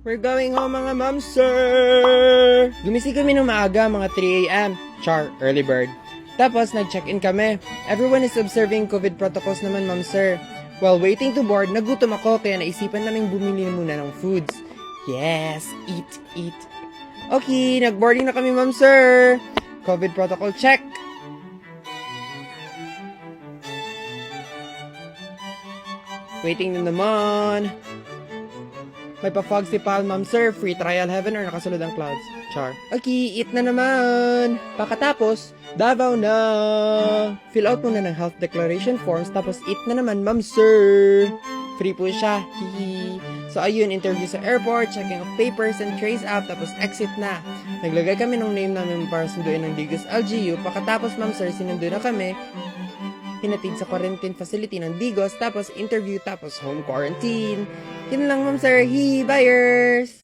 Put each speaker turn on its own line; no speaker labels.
We're going home mga ma'am, sir! Gumising kami ng maaga, mga 3 a.m. Char, early bird. Tapos, nag-check-in kami. Everyone is observing COVID protocols naman, ma'am, sir. While waiting to board, nagutom ako kaya naisipan naming bumili muna ng foods. Yes, eat. Okay, nag-boarding na kami, ma'am, sir. COVID protocol check. Waiting na naman. May pa-fog si Pal, ma'am, sir. Free trial heaven or nakasulod ang clouds? Char. Okay, eat na naman. Pagkatapos, Davao na. Fill out muna ng health declaration forms, tapos eat na naman, ma'am, sir. Free po siya. Hihi. So, ayun, interview sa airport, checking of papers and trays out, tapos exit na. Naglagay kami ng name namin para sunduin ng Digos LGU. Pagkatapos, ma'am, sir, sinundo na kami. Hinatid sa quarantine facility ng Digos, tapos interview, tapos home quarantine. Yun lang, ma'am, sir. Buyers!